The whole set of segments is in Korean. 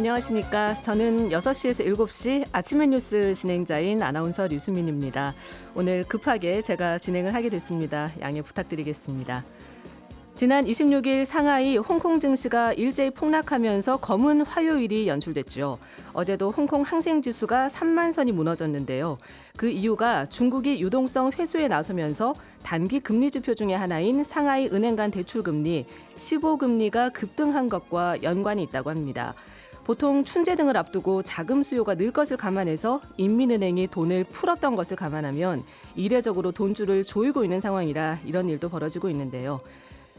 안녕하십니까. 저는 6시에서 7시 아침의 뉴스 진행자인 아나운서 류수민입니다. 오늘 급하게 제가 진행을 하게 됐습니다. 양해 부탁드리겠습니다. 지난 26일 상하이 홍콩 증시가 일제히 폭락하면서 검은 화요일이 연출됐죠. 어제도 홍콩 항생지수가 3만 선이 무너졌는데요. 그 이유가 중국이 유동성 회수에 나서면서 단기 금리 지표 중에 하나인 상하이 은행 간 대출금리 15금리가 급등한 것과 연관이 있다고 합니다. 보통 춘제 등을 앞두고 자금 수요가 늘 것을 감안해서 인민은행이 돈을 풀었던 것을 감안하면 이례적으로 돈줄을 조이고 있는 상황이라 이런 일도 벌어지고 있는데요.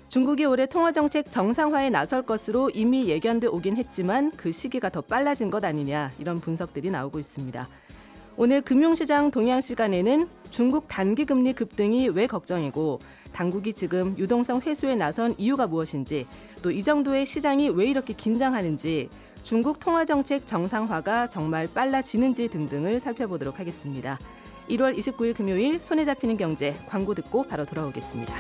중국이 올해 통화정책 정상화에 나설 것으로 이미 예견돼 오긴 했지만 그 시기가 더 빨라진 것 아니냐 이런 분석들이 나오고 있습니다. 오늘 금융시장 동향 시간에는 중국 단기금리 급등이 왜 걱정이고 당국이 지금 유동성 회수에 나선 이유가 무엇인지 또 이 정도의 시장이 왜 이렇게 긴장하는지 중국 통화정책 정상화가 정말 빨라지는지 등등을 살펴보도록 하겠습니다. 1월 29일 금요일 손에 잡히는 경제 광고 듣고 바로 돌아오겠습니다.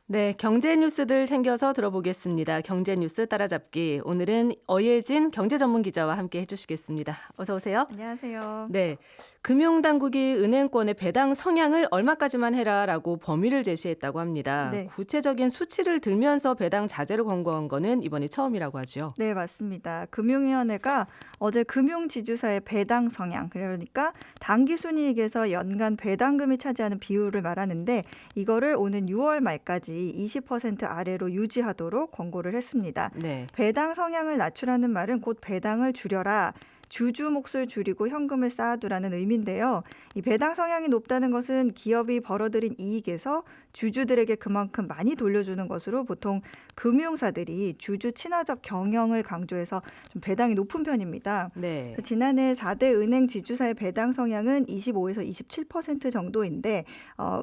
네, 경제 뉴스들 챙겨서 들어보겠습니다. 경제 뉴스 따라잡기. 오늘은 어예진 경제 전문 기자와 함께 해주시겠습니다. 어서 오세요. 안녕하세요. 네, 금융당국이 은행권의 배당 성향을 얼마까지만 해라라고 범위를 제시했다고 합니다. 네. 구체적인 수치를 들면서 배당 자제를 권고한 거는 이번이 처음이라고 하죠. 네, 맞습니다. 금융위원회가 어제 금융지주사의 배당 성향, 그러니까 당기순이익에서 연간 배당금이 차지하는 비율을 말하는데 이거를 오는 6월 말까지 20% 아래로 유지하도록 권고를 했습니다. 네. 배당 성향을 낮추라는 말은 곧 배당을 줄여라. 주주 몫을 줄이고 현금을 쌓아두라는 의미인데요. 이 배당 성향이 높다는 것은 기업이 벌어들인 이익에서 주주들에게 그만큼 많이 돌려주는 것으로 보통 금융사들이 주주 친화적 경영을 강조해서 좀 배당이 높은 편입니다. 네. 지난해 4대 은행 지주사의 배당 성향은 25에서 27% 정도인데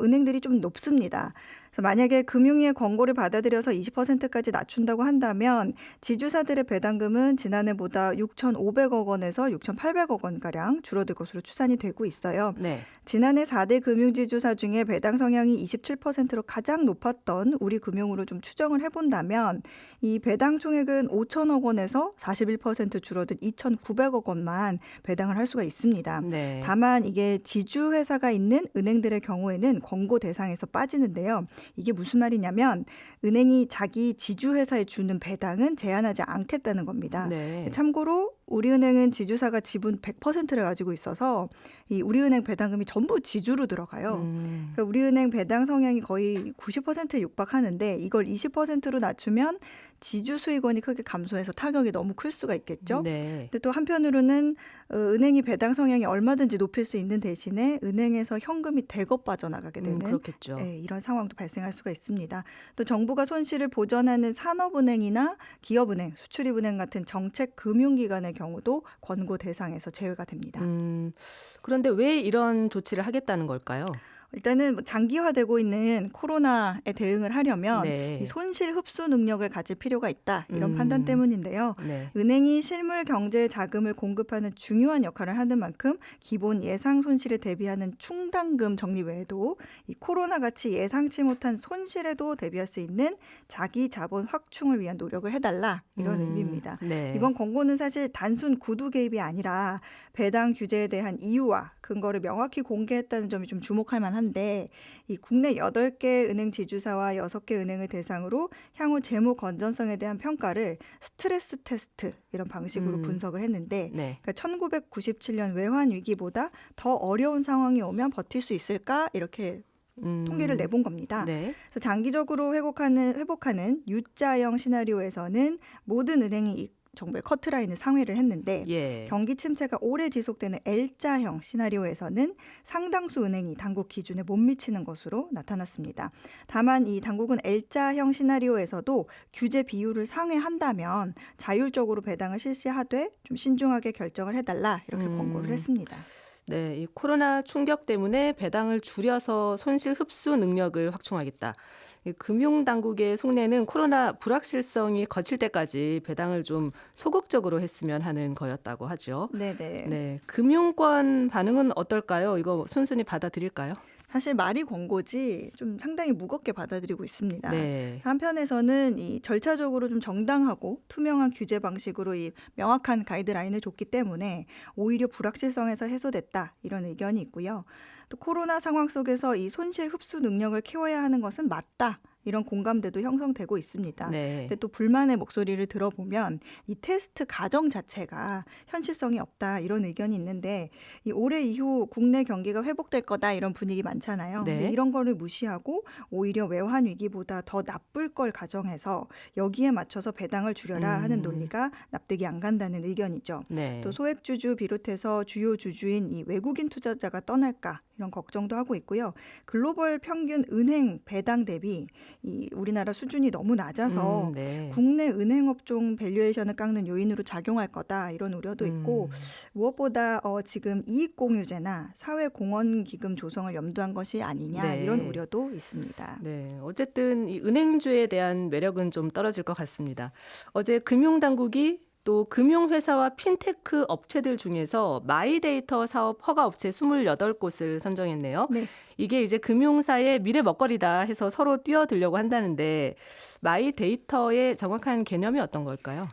은행들이 좀 높습니다. 그래서 만약에 금융위의 권고를 받아들여서 20%까지 낮춘다고 한다면 지주사들의 배당금은 지난해보다 6,500억 원에서 6,800억 원가량 줄어들 것으로 추산이 되고 있어요. 네. 지난해 4대 금융지주사 중에 배당 성향이 27%로 가장 높았던 우리 금융으로 좀 추정을 해본다면 이 배당 총액은 5천억 원에서 41% 줄어든 2,900억 원만 배당을 할 수가 있습니다. 네. 다만 이게 지주회사가 있는 은행들의 경우에는 권고 대상에서 빠지는데요. 이게 무슨 말이냐면 은행이 자기 지주회사에 주는 배당은 제한하지 않겠다는 겁니다. 네. 참고로 우리은행은 지주사가 지분 100%를 가지고 있어서 이 우리은행 배당금이 전부 지주로 들어가요. 그러니까 우리은행 배당 성향이 거의 90%에 육박하는데 이걸 20%로 낮추면 지주 수익원이 크게 감소해서 타격이 너무 클 수가 있겠죠. 네. 근데 또 한편으로는 은행이 배당 성향이 얼마든지 높일 수 있는 대신에 은행에서 현금이 대거 빠져나가게 되는 그렇겠죠. 이런 상황도 발생할 수가 있습니다. 또 정부가 손실을 보전하는 산업은행이나 기업은행, 수출입은행 같은 정책 금융기관의 경우도 권고 대상에서 제외가 됩니다. 그런데 왜 이런 조치를 하겠다는 걸까요? 일단은 장기화되고 있는 코로나에 대응을 하려면 네. 이 손실 흡수 능력을 가질 필요가 있다. 이런 판단 때문인데요. 네. 은행이 실물 경제에 자금을 공급하는 중요한 역할을 하는 만큼 기본 예상 손실에 대비하는 충당금 적립 외에도 이 코로나같이 예상치 못한 손실에도 대비할 수 있는 자기 자본 확충을 위한 노력을 해달라. 이런 의미입니다. 네. 이번 권고는 사실 단순 구두 개입이 아니라 배당 규제에 대한 이유와 근거를 명확히 공개했다는 점이 좀 주목할 만한데 이 국내 8개 은행 지주사와 6개 은행을 대상으로 향후 재무 건전성에 대한 평가를 스트레스 테스트 이런 방식으로 분석을 했는데 네. 그러니까 1997년 외환 위기보다 더 어려운 상황이 오면 버틸 수 있을까 이렇게 통계를 내본 겁니다. 네. 그래서 장기적으로 회복하는 U자형 시나리오에서는 모든 은행이 정부의 커트라인을 상회를 했는데 예. 경기 침체가 오래 지속되는 L자형 시나리오에서는 상당수 은행이 당국 기준에 못 미치는 것으로 나타났습니다. 다만 이 당국은 L자형 시나리오에서도 규제 비율을 상회한다면 자율적으로 배당을 실시하되 좀 신중하게 결정을 해달라 이렇게 권고를 했습니다. 네, 이 코로나 충격 때문에 배당을 줄여서 손실 흡수 능력을 확충하겠다. 이 금융당국의 속내는 코로나 불확실성이 거칠 때까지 배당을 좀 소극적으로 했으면 하는 거였다고 하죠. 네네. 네, 금융권 반응은 어떨까요? 이거 순순히 받아들일까요? 사실 말이 권고지 좀 상당히 무겁게 받아들이고 있습니다. 네. 한편에서는 이 절차적으로 좀 정당하고 투명한 규제 방식으로 이 명확한 가이드라인을 줬기 때문에 오히려 불확실성에서 해소됐다 이런 의견이 있고요. 또 코로나 상황 속에서 이 손실 흡수 능력을 키워야 하는 것은 맞다. 이런 공감대도 형성되고 있습니다. 네. 근데 또 불만의 목소리를 들어보면 이 테스트 과정 자체가 현실성이 없다 이런 의견이 있는데 이 올해 이후 국내 경기가 회복될 거다 이런 분위기 많잖아요. 네. 근데 이런 거를 무시하고 오히려 외환 위기보다 더 나쁠 걸 가정해서 여기에 맞춰서 배당을 줄여라 하는 논리가 납득이 안 간다는 의견이죠. 네. 또 소액주주 비롯해서 주요 주주인 이 외국인 투자자가 떠날까 이런 걱정도 하고 있고요. 글로벌 평균 은행 배당 대비 이 우리나라 수준이 너무 낮아서 네. 국내 은행 업종 밸류에이션을 깎는 요인으로 작용할 거다 이런 우려도 있고 무엇보다 지금 이익공유제나 사회공헌기금 조성을 염두한 것이 아니냐 네. 이런 우려도 있습니다. 네, 어쨌든 이 은행주에 대한 매력은 좀 떨어질 것 같습니다. 어제 금융당국이 또 금융회사와 핀테크 업체들 중에서 마이데이터 사업 허가 업체 28곳을 선정했네요. 네. 이게 이제 금융사의 미래 먹거리다 해서 서로 뛰어들려고 한다는데 마이데이터의 정확한 개념이 어떤 걸까요?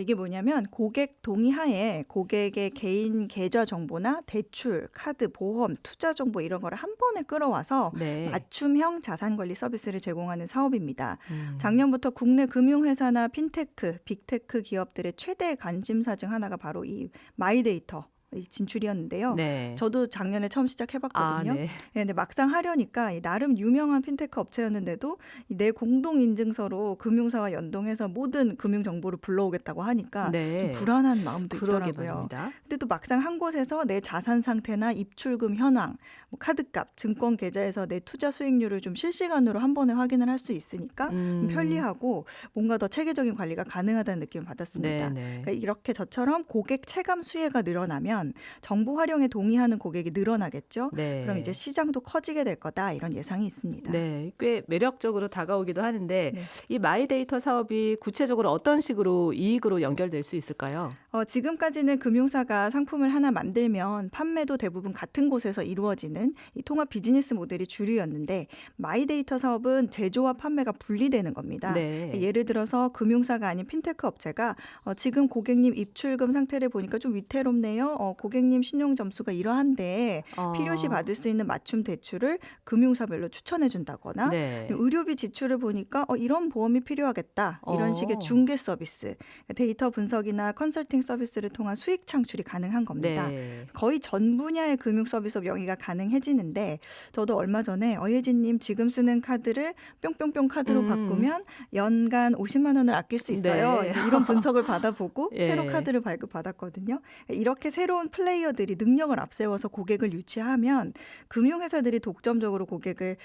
이게 뭐냐면 고객 동의하에 고객의 개인 계좌 정보나 대출, 카드, 보험, 투자 정보 이런 거를 한 번에 끌어와서 네. 맞춤형 자산관리 서비스를 제공하는 사업입니다. 작년부터 국내 금융회사나 핀테크, 빅테크 기업들의 최대 관심사 중 하나가 바로 이 마이데이터 이 진출이었는데요. 네. 저도 작년에 처음 시작해봤거든요. 네. 근데 막상 하려니까 이 나름 유명한 핀테크 업체였는데도 내 공동 인증서로 금융사와 연동해서 모든 금융 정보를 불러오겠다고 하니까 네. 좀 불안한 마음도 그러게 있더라고요. 말입니다. 근데 또 막상 한 곳에서 내 자산 상태나 입출금 현황, 뭐 카드값, 증권 계좌에서 내 투자 수익률을 좀 실시간으로 한 번에 확인을 할 수 있으니까 좀 편리하고 뭔가 더 체계적인 관리가 가능하다는 느낌을 받았습니다. 네. 그러니까 이렇게 저처럼 고객 체감 수혜가 늘어나면 정보 활용에 동의하는 고객이 늘어나겠죠. 네. 그럼 이제 시장도 커지게 될 거다 이런 예상이 있습니다. 네, 꽤 매력적으로 다가오기도 하는데 네. 이 마이데이터 사업이 구체적으로 어떤 식으로 이익으로 연결될 수 있을까요? 지금까지는 금융사가 상품을 하나 만들면 판매도 대부분 같은 곳에서 이루어지는 이 통합 비즈니스 모델이 주류였는데 마이데이터 사업은 제조와 판매가 분리되는 겁니다. 네. 예를 들어서 금융사가 아닌 핀테크 업체가 지금 고객님 입출금 상태를 보니까 좀 위태롭네요. 고객님 신용 점수가 이러한데 필요시 받을 수 있는 맞춤 대출을 금융사별로 추천해 준다거나 네. 의료비 지출을 보니까 이런 보험이 필요하겠다. 이런 식의 중개 서비스, 데이터 분석이나 컨설팅 서비스를 통한 수익 창출이 가능한 겁니다. 네. 거의 전 분야의 금융 서비스업 영위가 가능해지는데 저도 얼마 전에 어예진님 지금 쓰는 카드를 뿅뿅뿅 카드로 바꾸면 연간 50만 원을 아낄 수 있어요. 네. 이런 분석을 받아보고 예. 새로 카드를 발급받았거든요. 이렇게 새로운 플레이어들이 능력을 앞세워서 고객을 유치하면 금융회사들이 독점적으로 고객을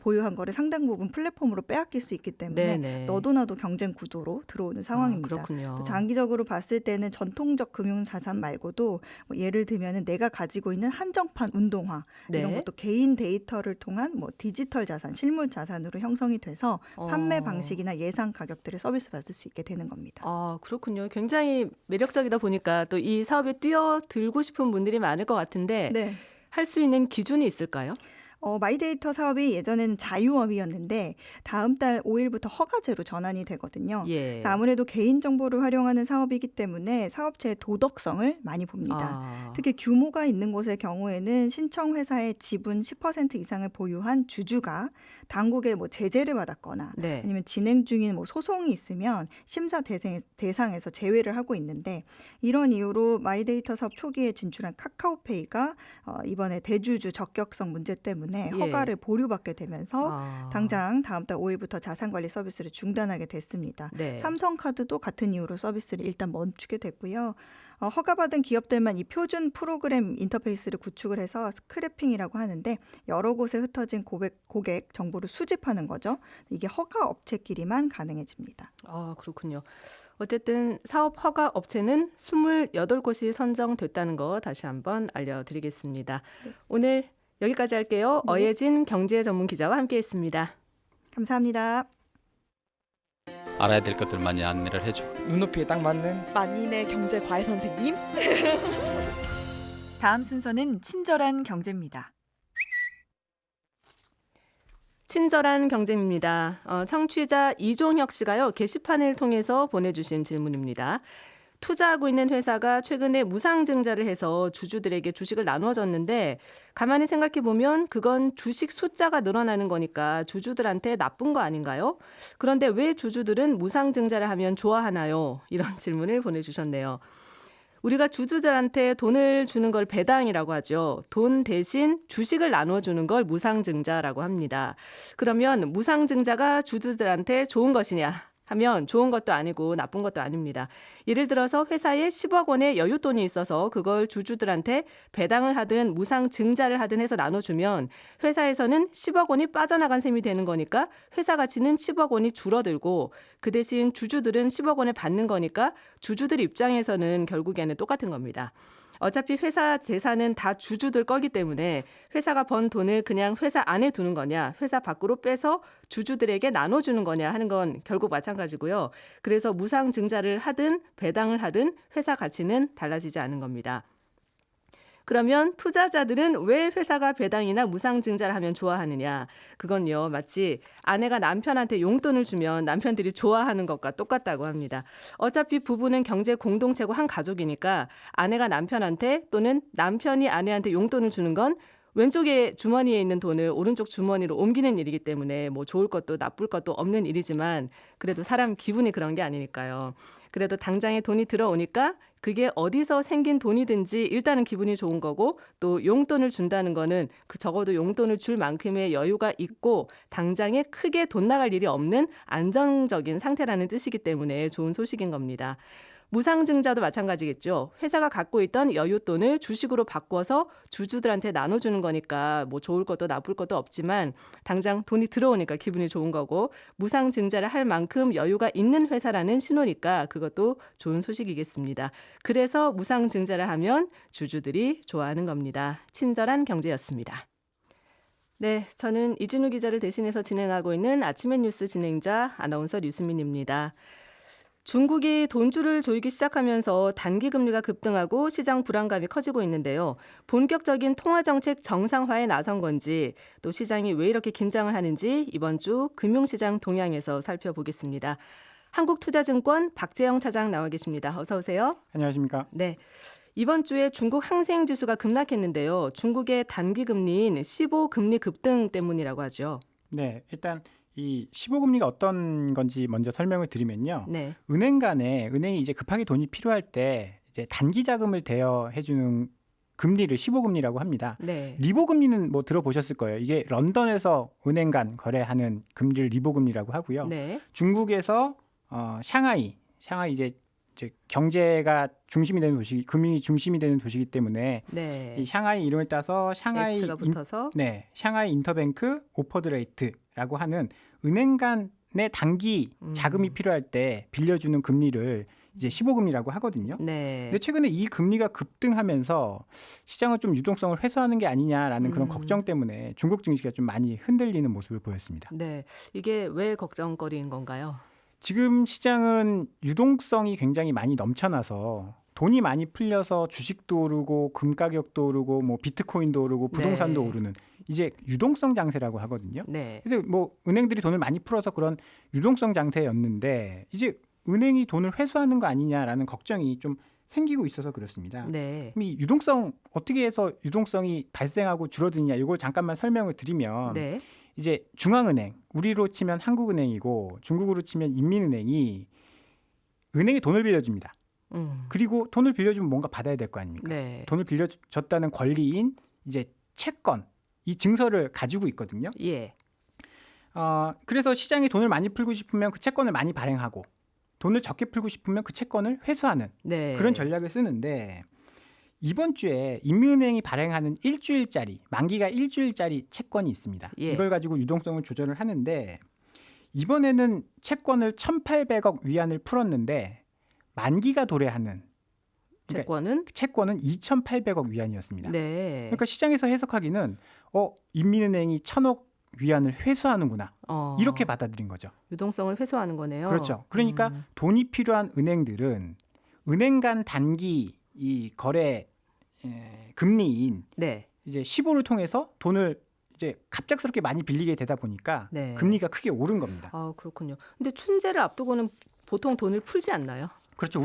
보유한 거를 상당 부분 플랫폼으로 빼앗길 수 있기 때문에 네네. 너도 나도 경쟁 구도로 들어오는 상황입니다. 그렇군요. 또 장기적으로 봤을 때는 전통적 금융 자산 말고도 뭐 예를 들면은 내가 가지고 있는 한정판 운동화 이런 네. 것도 개인 데이터를 통한 뭐 디지털 자산, 실물 자산으로 형성이 돼서 판매 방식이나 예상 가격들을 서비스 받을 수 있게 되는 겁니다. 그렇군요. 굉장히 매력적이다 보니까 또 이 사업에 뛰어들고 싶은 분들이 많을 것 같은데 네. 할 수 있는 기준이 있을까요? 마이데이터 사업이 예전에는 자유업이었는데 다음 달 5일부터 허가제로 전환이 되거든요. 예. 그래서 아무래도 개인정보를 활용하는 사업이기 때문에 사업체의 도덕성을 많이 봅니다. 특히 규모가 있는 곳의 경우에는 신청 회사의 지분 10% 이상을 보유한 주주가 당국의 뭐 제재를 받았거나 네. 아니면 진행 중인 뭐 소송이 있으면 심사 대상에서 제외를 하고 있는데 이런 이유로 마이데이터 사업 초기에 진출한 카카오페이가 이번에 대주주 적격성 문제 때문에 허가를 보류받게 되면서 당장 다음 달 5일부터 자산관리 서비스를 중단하게 됐습니다. 네. 삼성카드도 같은 이유로 서비스를 일단 멈추게 됐고요. 허가받은 기업들만 이 표준 프로그램 인터페이스를 구축을 해서 스크래핑이라고 하는데 여러 곳에 흩어진 고객 정보를 수집하는 거죠. 이게 허가 업체끼리만 가능해집니다. 그렇군요. 어쨌든 사업 허가 업체는 28곳이 선정됐다는 거 다시 한번 알려드리겠습니다. 네. 오늘 여기까지 할게요. 네. 어예진 경제 전문 기자와 함께했습니다. 감사합니다. 알아야 될 것들 많이 안내를 해주고 눈높이에 딱 맞는 만인의 경제 과외 선생님. 다음 순서는 친절한 경제입니다. 친절한 경제입니다. 청취자 이종혁 씨가요. 게시판을 통해서 보내주신 질문입니다. 투자하고 있는 회사가 최근에 무상증자를 해서 주주들에게 주식을 나눠줬는데 가만히 생각해보면 그건 주식 숫자가 늘어나는 거니까 주주들한테 나쁜 거 아닌가요? 그런데 왜 주주들은 무상증자를 하면 좋아하나요? 이런 질문을 보내주셨네요. 우리가 주주들한테 돈을 주는 걸 배당이라고 하죠. 돈 대신 주식을 나눠주는 걸 무상증자라고 합니다. 그러면 무상증자가 주주들한테 좋은 것이냐 하면 좋은 것도 아니고 나쁜 것도 아닙니다. 예를 들어서 회사에 10억 원의 여윳돈이 있어서 그걸 주주들한테 배당을 하든 무상증자를 하든 해서 나눠주면 회사에서는 10억 원이 빠져나간 셈이 되는 거니까 회사 가치는 10억 원이 줄어들고 그 대신 주주들은 10억 원을 받는 거니까 주주들 입장에서는 결국에는 똑같은 겁니다. 어차피 회사 재산은 다 주주들 거기 때문에 회사가 번 돈을 그냥 회사 안에 두는 거냐, 회사 밖으로 빼서 주주들에게 나눠주는 거냐 하는 건 결국 마찬가지고요. 그래서 무상증자를 하든 배당을 하든 회사 가치는 달라지지 않은 겁니다. 그러면 투자자들은 왜 회사가 배당이나 무상증자를 하면 좋아하느냐? 그건요, 마치 아내가 남편한테 용돈을 주면 남편들이 좋아하는 것과 똑같다고 합니다. 어차피 부부는 경제 공동체고 한 가족이니까 아내가 남편한테 또는 남편이 아내한테 용돈을 주는 건 왼쪽에 주머니에 있는 돈을 오른쪽 주머니로 옮기는 일이기 때문에 뭐 좋을 것도 나쁠 것도 없는 일이지만 그래도 사람 기분이 그런 게 아니니까요. 그래도 당장에 돈이 들어오니까 그게 어디서 생긴 돈이든지 일단은 기분이 좋은 거고 또 용돈을 준다는 거는 그 적어도 용돈을 줄 만큼의 여유가 있고 당장에 크게 돈 나갈 일이 없는 안정적인 상태라는 뜻이기 때문에 좋은 소식인 겁니다. 무상증자도 마찬가지겠죠. 회사가 갖고 있던 여윳돈을 주식으로 바꿔서 주주들한테 나눠주는 거니까 뭐 좋을 것도 나쁠 것도 없지만 당장 돈이 들어오니까 기분이 좋은 거고 무상증자를 할 만큼 여유가 있는 회사라는 신호니까 그것도 좋은 소식이겠습니다. 그래서 무상증자를 하면 주주들이 좋아하는 겁니다. 친절한 경제였습니다. 네, 저는 이진우 기자를 대신해서 진행하고 있는 아침의 뉴스 진행자 아나운서 류수민입니다. 중국이 돈줄을 조이기 시작하면서 단기 금리가 급등하고 시장 불안감이 커지고 있는데요. 본격적인 통화정책 정상화에 나선 건지 또 시장이 왜 이렇게 긴장을 하는지 이번 주 금융시장 동향에서 살펴보겠습니다. 한국투자증권 박재영 차장 나와 계십니다. 어서 오세요. 안녕하십니까? 네. 이번 주에 중국 항생지수가 급락했는데요. 중국의 단기 금리인 15금리 급등 때문이라고 하죠. 네, 일단 이 15금리가 어떤 건지 먼저 설명을 드리면요. 네. 은행이 이제 급하게 돈이 필요할 때 이제 단기 자금을 대여해주는 금리를 15금리라고 합니다. 네. 리보 금리는 뭐 들어보셨을 거예요. 이게 런던에서 은행 간 거래하는 금리를 리보 금리라고 하고요. 네. 중국에서 샹하이 이제 경제가 중심이 되는 도시, 금융이 중심이 되는 도시이기 때문에 네. 이 샹하이 이름을 따서 S가 붙어서 샹하이 인터뱅크 오퍼드 레이트라고 하는 은행 간의 단기 자금이 필요할 때 빌려주는 금리를 이제 15금리라고 하거든요. 네. 근데 최근에 이 금리가 급등하면서 시장을 좀 유동성을 회수하는 게 아니냐라는 그런 걱정 때문에 중국 증시가 좀 많이 흔들리는 모습을 보였습니다. 네. 이게 왜 걱정거리인 건가요? 지금 시장은 유동성이 굉장히 많이 넘쳐나서 돈이 많이 풀려서 주식도 오르고 금 가격도 오르고 뭐 비트코인도 오르고 부동산도 네. 오르는 이제 유동성 장세라고 하거든요. 네. 그래서 뭐 은행들이 돈을 많이 풀어서 그런 유동성 장세였는데 이제 은행이 돈을 회수하는 거 아니냐라는 걱정이 좀 생기고 있어서 그렇습니다. 네. 이 유동성 어떻게 해서 유동성이 발생하고 줄어드냐 이걸 잠깐만 설명을 드리면 네. 이제 중앙은행, 우리로 치면 한국은행이고 중국으로 치면 인민은행이 은행에 돈을 빌려줍니다. 그리고 돈을 빌려주면 뭔가 받아야 될 거 아닙니까? 네. 돈을 빌려줬다는 권리인 이제 채권, 이 증서를 가지고 있거든요. 예. 그래서 시장에 돈을 많이 풀고 싶으면 그 채권을 많이 발행하고 돈을 적게 풀고 싶으면 그 채권을 회수하는 네. 그런 전략을 쓰는데 이번 주에 인민은행이 발행하는 만기가 일주일짜리 채권이 있습니다. 예. 이걸 가지고 유동성을 조절을 하는데 이번에는 채권을 1,800억 위안을 풀었는데 만기가 도래하는 채권은 2,800억 위안이었습니다. 네. 그러니까 시장에서 해석하기는 인민은행이 1,000억 위안을 회수하는구나. 이렇게 받아들인 거죠. 유동성을 회수하는 거네요. 그렇죠. 그러니까 돈이 필요한 은행들은 은행 간 단기 이 거래 금리인 네. 이제 15를 통해서 돈을 이제 갑작스럽게 많이 빌리게 되다 보니까 네. 금리가 크게 오른 겁니다. 아, 그렇군요. 근데 춘제를 앞두고는 보통 돈을 풀지 않나요? 그렇죠.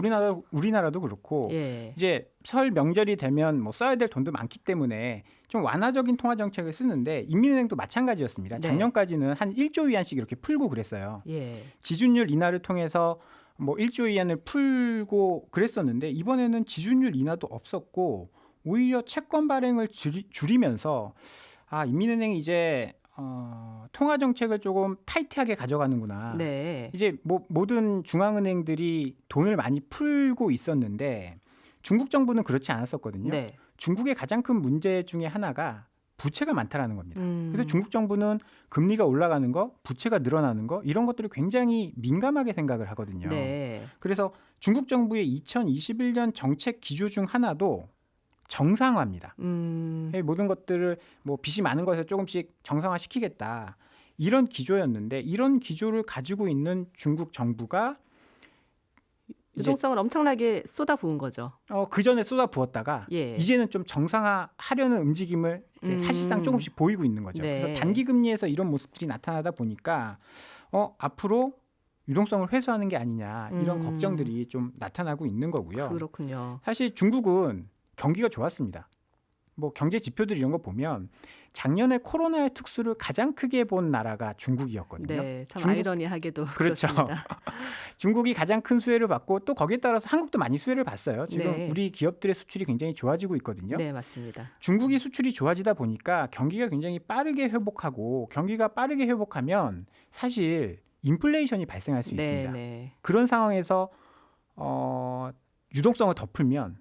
우리나라도 그렇고 예. 이제 설 명절이 되면 뭐 써야 될 돈도 많기 때문에 좀 완화적인 통화 정책을 쓰는데 인민은행도 마찬가지였습니다. 네. 작년까지는 한 1조 위안씩 이렇게 풀고 그랬어요. 예. 지준율 인하를 통해서 뭐 1조 위안을 풀고 그랬었는데 이번에는 지준율 인하도 없었고 오히려 채권 발행을 줄이면서 인민은행이 이제 통화 정책을 조금 타이트하게 가져가는구나. 네. 이제 뭐 모든 중앙은행들이 돈을 많이 풀고 있었는데 중국 정부는 그렇지 않았었거든요. 네. 중국의 가장 큰 문제 중에 하나가 부채가 많다라는 겁니다. 음. 그래서 중국 정부는 금리가 올라가는 거, 부채가 늘어나는 거 이런 것들을 굉장히 민감하게 생각을 하거든요. 네. 그래서 중국 정부의 2021년 정책 기조 중 하나도 정상화입니다. 모든 것들을 뭐 빚이 많은 것에서 조금씩 정상화시키겠다. 이런 기조였는데 이런 기조를 가지고 있는 중국 정부가 유동성을 엄청나게 쏟아부은 거죠. 그 전에 쏟아부었다가 예. 이제는 좀 정상화하려는 움직임을 이제 사실상 조금씩 보이고 있는 거죠. 네. 그래서 단기 금리에서 이런 모습들이 나타나다 보니까 앞으로 유동성을 회수하는 게 아니냐 이런 걱정들이 좀 나타나고 있는 거고요. 그렇군요. 사실 중국은 경기가 좋았습니다. 뭐 경제 지표들 이런 거 보면 작년에 코로나의 특수를 가장 크게 본 나라가 중국이었거든요. 네, 참 중국- 아이러니하게도 그렇죠. 그렇습니다. 중국이 가장 큰 수혜를 받고 또 거기에 따라서 한국도 많이 수혜를 봤어요. 지금 네. 우리 기업들의 수출이 굉장히 좋아지고 있거든요. 네, 맞습니다. 중국이 수출이 좋아지다 보니까 경기가 굉장히 빠르게 회복하고 경기가 빠르게 회복하면 사실 인플레이션이 발생할 수 네, 있습니다. 네. 그런 상황에서 유동성을 더 풀면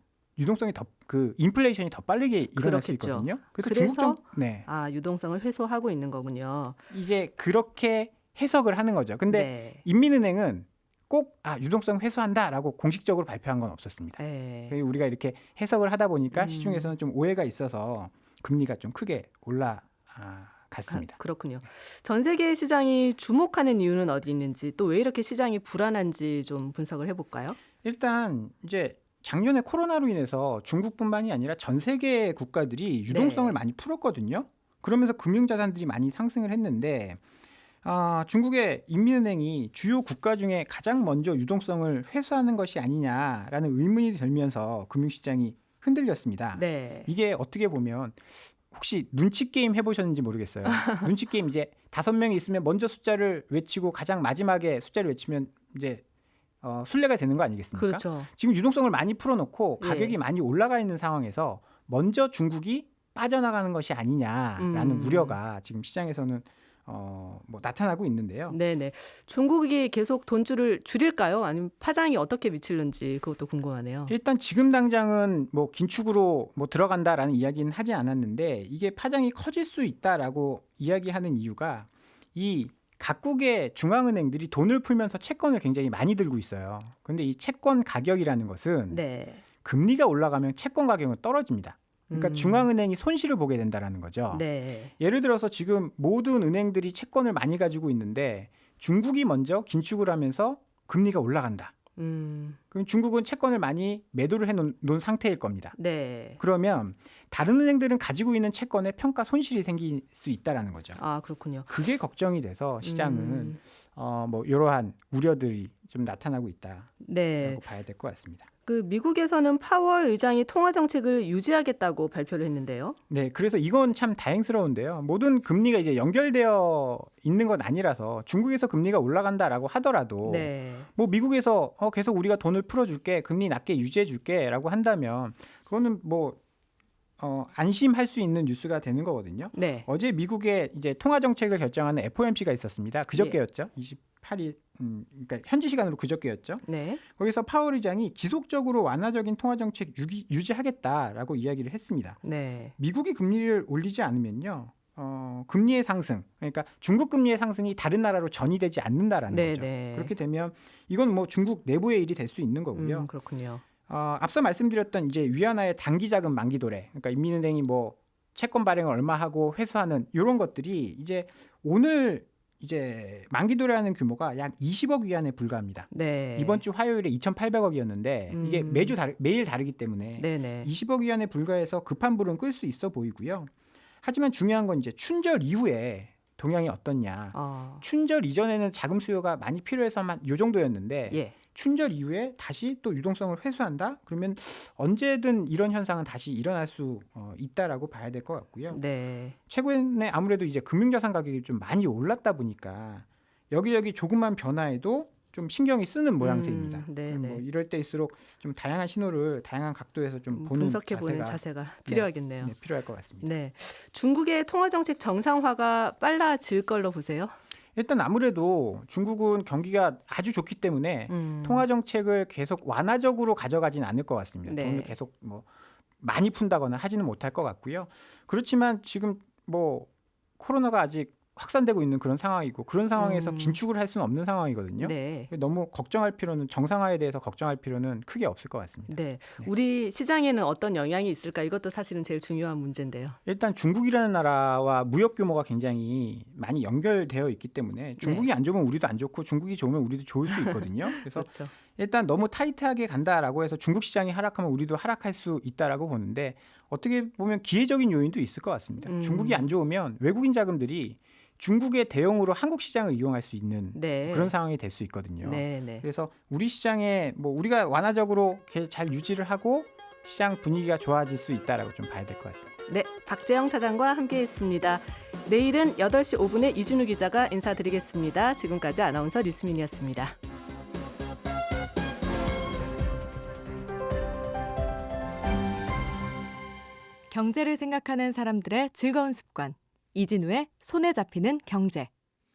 인플레이션이 더 빠르게 일어날 수 그렇겠죠. 있거든요. 그래서 네. 유동성을 회수하고 있는 거군요. 이제 그렇게 해석을 하는 거죠. 근데 네. 인민은행은 꼭 유동성 회수한다라고 공식적으로 발표한 건 없었습니다. 네. 그래서 우리가 이렇게 해석을 하다 보니까 음. 시중에서는 좀 오해가 있어서 금리가 좀 크게 올라갔습니다. 그렇군요. 전 세계 시장이 주목하는 이유는 어디 있는지 또 왜 이렇게 시장이 불안한지 좀 분석을 해볼까요? 일단 이제 작년에 코로나로 인해서 중국뿐만이 아니라 전 세계 국가들이 유동성을 네. 많이 풀었거든요. 그러면서 금융자산들이 많이 상승을 했는데 중국의 인민은행이 주요 국가 중에 가장 먼저 유동성을 회수하는 것이 아니냐라는 의문이 들면서 금융시장이 흔들렸습니다. 네. 이게 어떻게 보면 혹시 눈치 게임 해보셨는지 모르겠어요. 눈치 게임 이제 5명이 있으면 먼저 숫자를 외치고 가장 마지막에 숫자를 외치면 이제 순례가 되는 거 아니겠습니까? 그렇죠. 지금 유동성을 많이 풀어놓고 가격이 예. 많이 올라가 있는 상황에서 먼저 중국이 빠져나가는 것이 아니냐라는 우려가 지금 시장에서는 나타나고 있는데요. 네네. 중국이 계속 돈줄을 줄일까요? 아니면 파장이 어떻게 미칠는지 그것도 궁금하네요. 일단 지금 당장은 뭐 긴축으로 뭐 들어간다라는 이야기는 하지 않았는데 이게 파장이 커질 수 있다라고 이야기하는 이유가 이 각국의 중앙은행들이 돈을 풀면서 채권을 굉장히 많이 들고 있어요. 근데 이 채권 가격이라는 것은 네. 금리가 올라가면 채권 가격은 떨어집니다. 그러니까 음. 중앙은행이 손실을 보게 된다라는 거죠. 네. 예를 들어서 지금 모든 은행들이 채권을 많이 가지고 있는데 중국이 먼저 긴축을 하면서 금리가 올라간다. 그럼 중국은 채권을 많이 매도를 해놓은 상태일 겁니다. 네. 그러면 다른 은행들은 가지고 있는 채권에 평가 손실이 생길 수 있다라는 거죠. 그렇군요. 그게 걱정이 돼서 시장은 뭐 이러한 우려들이 좀 나타나고 있다라고 네. 봐야 될 것 같습니다. 그 미국에서는 파월 의장이 통화 정책을 유지하겠다고 발표를 했는데요. 네, 그래서 이건 참 다행스러운데요. 모든 금리가 이제 연결되어 있는 건 아니라서 중국에서 금리가 올라간다라고 하더라도 네. 뭐 미국에서 계속 우리가 돈을 풀어줄게, 금리 낮게 유지해줄게라고 한다면 그거는 뭐 안심할 수 있는 뉴스가 되는 거거든요. 네. 어제 미국의 이제 통화 정책을 결정하는 FOMC가 있었습니다. 그저께였죠. 28일, 그러니까 현지 시간으로 그저께였죠. 네. 거기서 파월 의장이 지속적으로 완화적인 통화 정책 유지하겠다라고 이야기를 했습니다. 네. 미국이 금리를 올리지 않으면요, 금리의 상승, 그러니까 중국 금리의 상승이 다른 나라로 전이되지 않는다라는 네, 거죠. 네. 그렇게 되면 이건 뭐 중국 내부의 일이 될 수 있는 거고요. 그렇군요. 앞서 말씀드렸던 이제 위안화의 단기 자금 만기 도래, 그러니까 인민은행이 뭐 채권 발행을 얼마 하고 회수하는 이런 것들이 이제 오늘 이제 만기 도래하는 규모가 약 20억 위안에 불과합니다. 네. 이번 주 화요일에 2,800억이었는데 이게 매일 다르기 때문에 네네. 20억 위안에 불과해서 급한 불은 끌 수 있어 보이고요. 하지만 중요한 건 이제 춘절 이후에 동향이 어떻냐. 춘절 이전에는 자금 수요가 많이 필요해서만 요 정도였는데 예. 춘절 이후에 다시 또 유동성을 회수한다? 그러면 언제든 이런 현상은 다시 일어날 수 있다라고 봐야 될 것 같고요. 네. 최근에 아무래도 이제 금융자산 가격이 좀 많이 올랐다 보니까 여기저기 조금만 변화해도 좀 신경이 쓰는 모양새입니다. 네, 뭐 네. 이럴 때일수록 좀 다양한 신호를 다양한 각도에서 좀 보는 분석해 보는 자세가 필요하겠네요. 네, 필요할 것 같습니다. 네. 중국의 통화 정책 정상화가 빨라질 걸로 보세요? 일단 아무래도 중국은 경기가 아주 좋기 때문에 통화 정책을 계속 완화적으로 가져가진 않을 것 같습니다. 네. 돈을 계속 뭐 많이 푼다거나 하지는 못할 것 같고요. 그렇지만 지금 뭐 코로나가 아직 확산되고 있는 그런 상황이고 그런 상황에서 긴축을 할 수는 없는 상황이거든요. 네. 너무 걱정할 필요는 정상화에 대해서 걱정할 필요는 크게 없을 것 같습니다. 네. 우리 시장에는 어떤 영향이 있을까? 이것도 사실은 제일 중요한 문제인데요. 일단 중국이라는 나라와 무역 규모가 굉장히 많이 연결되어 있기 때문에 중국이 안 좋으면 우리도 안 좋고 중국이 좋으면 우리도 좋을 수 있거든요. 그래서 그렇죠. 일단 너무 타이트하게 간다라고 해서 중국 시장이 하락하면 우리도 하락할 수 있다라고 보는데 어떻게 보면 기회적인 요인도 있을 것 같습니다. 중국이 안 좋으면 외국인 자금들이 중국의 대형으로 한국 시장을 이용할 수 있는 네. 그런 상황이 될 수 있거든요. 네, 네. 그래서 우리 시장에 뭐 우리가 완화적으로 이렇게 잘 유지를 하고 시장 분위기가 좋아질 수 있다라고 좀 봐야 될 것 같습니다. 네, 박재영 차장과 함께했습니다. 내일은 8시 5분에 이준우 기자가 인사드리겠습니다. 지금까지 아나운서 류수민이었습니다. 경제를 생각하는 사람들의 즐거운 습관. 이진우의 손에 잡히는 경제.